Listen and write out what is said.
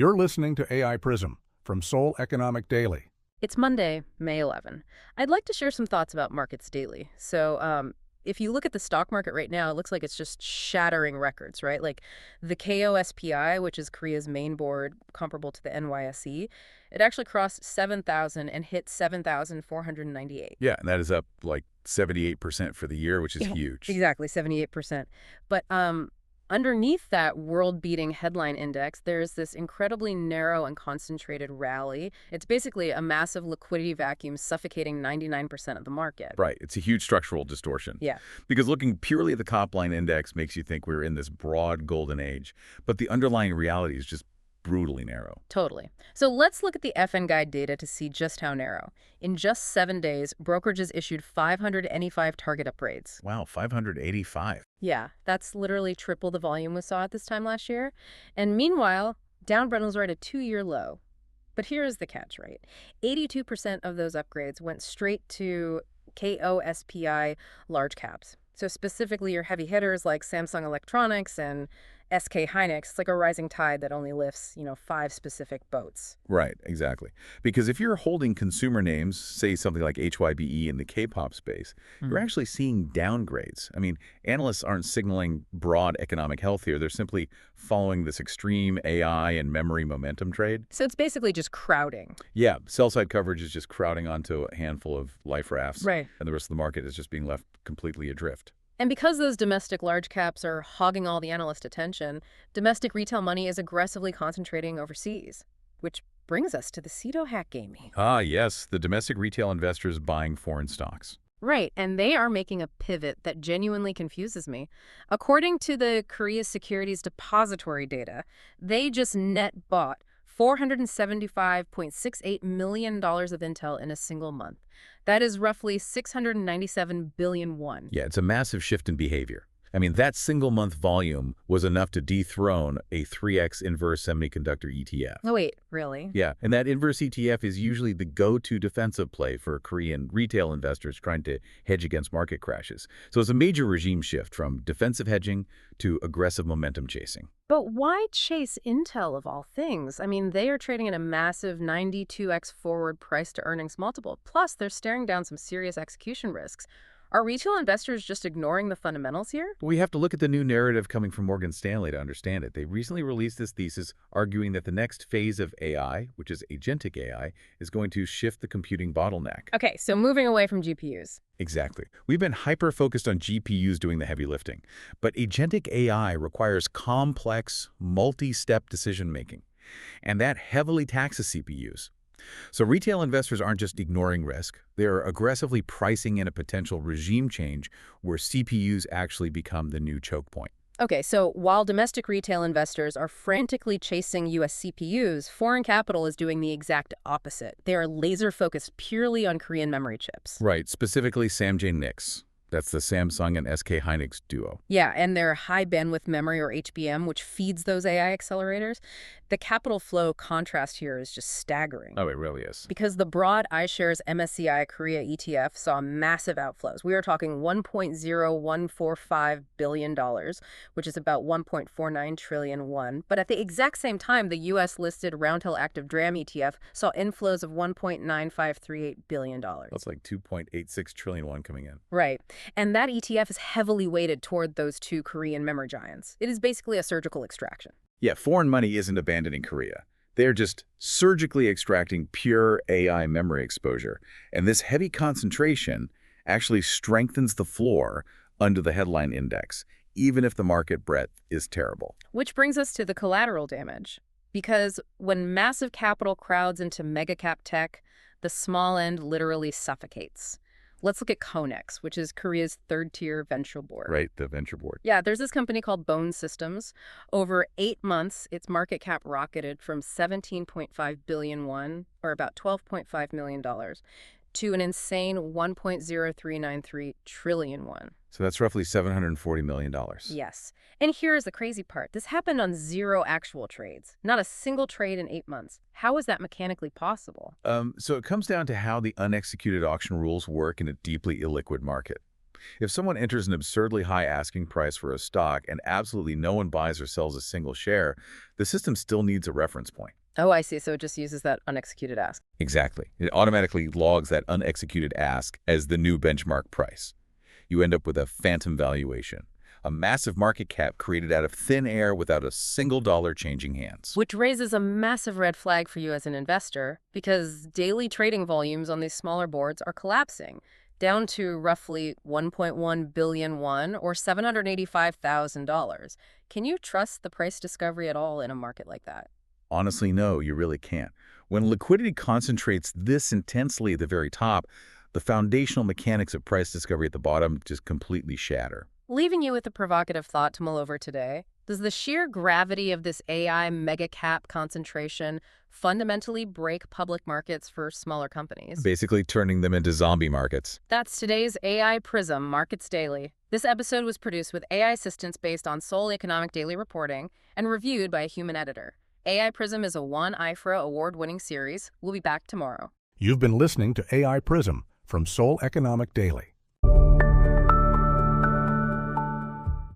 You're listening to AI Prism from Seoul Economic Daily. It's Monday, May 11. I'd like to share some thoughts about markets daily. If you look at the stock market right now, it looks like it's just shattering records, right? Like the KOSPI, which is Korea's main board, comparable to the NYSE, it actually crossed 7,000 and hit 7,498. Yeah, and that is up like 78% for the year, which is huge. Exactly, 78%. But underneath that world-beating headline index, there's this incredibly narrow and concentrated rally. It's basically a massive liquidity vacuum suffocating 99% of the market. Right. It's a huge structural distortion. Yeah. Because looking purely at the top-line index makes you think we're in this broad golden age. But the underlying reality is just brutally narrow. Totally. So let's look at the FN Guide data to see just how narrow. In just 7 days, brokerages issued 585 target upgrades. Wow, 585. Yeah, that's literally triple the volume we saw at this time last year. And meanwhile, Dow Brent are at a 2-year low. But here is the catch, right? 82% of those upgrades went straight to KOSPI large caps. So specifically your heavy hitters like Samsung Electronics and SK Hynix. It's like a rising tide that only lifts, 5 specific boats. Right, exactly. Because if you're holding consumer names, say something like HYBE in the K-pop space, you're actually seeing downgrades. I mean, analysts aren't signaling broad economic health here. They're simply following this extreme AI and memory momentum trade. So it's basically just crowding. Yeah, sell-side coverage is just crowding onto a handful of life rafts. Right. And the rest of the market is just being left completely adrift. And because those domestic large caps are hogging all the analyst attention, domestic retail money is aggressively concentrating overseas, which brings us to the Cedo hack gaming. Ah, yes, the domestic retail investors buying foreign stocks. Right, and they are making a pivot that genuinely confuses me. According to the Korea Securities depository data, they just net bought $475.68 million of Intel in a single month. That is roughly 697 billion won. Yeah, it's a massive shift in behavior. I mean, that single-month volume was enough to dethrone a 3x inverse semiconductor ETF. Oh, wait, really? Yeah, and that inverse ETF is usually the go-to defensive play for Korean retail investors trying to hedge against market crashes. So it's a major regime shift from defensive hedging to aggressive momentum chasing. But why chase Intel of all things? I mean, they are trading at a massive 92x forward price-to-earnings multiple. Plus, they're staring down some serious execution risks. Are retail investors just ignoring the fundamentals here? We have to look at the new narrative coming from Morgan Stanley to understand it. They recently released this thesis arguing that the next phase of AI, which is agentic AI, is going to shift the computing bottleneck. Okay, so moving away from GPUs. Exactly. We've been hyper-focused on GPUs doing the heavy lifting, but agentic AI requires complex, multi-step decision-making, and that heavily taxes CPUs. So retail investors aren't just ignoring risk, they're aggressively pricing in a potential regime change where CPUs actually become the new choke point. Okay, so while domestic retail investors are frantically chasing U.S. CPUs, foreign capital is doing the exact opposite. They are laser-focused purely on Korean memory chips. Right, specifically Samsung Hynix. That's the Samsung and SK Hynix duo. Yeah, and their high bandwidth memory, or HBM, which feeds those AI accelerators. The capital flow contrast here is just staggering. Oh, it really is. Because the broad iShares MSCI Korea ETF saw massive outflows. We are talking $1.0145 billion, which is about 1.49 trillion won. But at the exact same time, the U.S.-listed Roundhill Active DRAM ETF saw inflows of $1.9538 billion. That's like 2.86 trillion won coming in. Right. And that ETF is heavily weighted toward those two Korean memory giants. It is basically a surgical extraction. Yeah, foreign money isn't abandoning Korea. They're just surgically extracting pure AI memory exposure. And this heavy concentration actually strengthens the floor under the headline index, even if the market breadth is terrible. Which brings us to the collateral damage. Because when massive capital crowds into mega-cap tech, the small end literally suffocates. Let's look at KONEX, which is Korea's third-tier venture board. Right, the venture board. Yeah, there's this company called Bone Systems. Over 8 months, its market cap rocketed from 17.5 billion won, or about $12.5 million, to an insane 1.0393 trillion won. So that's roughly $740 million. Yes. And here is the crazy part. This happened on 0 actual trades. Not a single trade in 8 months. How is that mechanically possible? So it comes down to how the unexecuted auction rules work in a deeply illiquid market. If someone enters an absurdly high asking price for a stock and absolutely no one buys or sells a single share, the system still needs a reference point. Oh, I see. So it just uses that unexecuted ask. Exactly. It automatically logs that unexecuted ask as the new benchmark price. You end up with a phantom valuation, a massive market cap created out of thin air without a single dollar changing hands. Which raises a massive red flag for you as an investor, because daily trading volumes on these smaller boards are collapsing, down to roughly 1.1 billion won, or $785,000. Can you trust the price discovery at all in a market like that? Honestly, no, you really can't. When liquidity concentrates this intensely at the very top, the foundational mechanics of price discovery at the bottom just completely shatter. Leaving you with a provocative thought to mull over today, does the sheer gravity of this AI mega cap concentration fundamentally break public markets for smaller companies? Basically turning them into zombie markets. That's today's AI Prism Markets Daily. This episode was produced with AI assistance based on Seoul Economic Daily reporting and reviewed by a human editor. AI Prism is a IFRA award-winning series. We'll be back tomorrow. You've been listening to AI Prism from Seoul Economic Daily.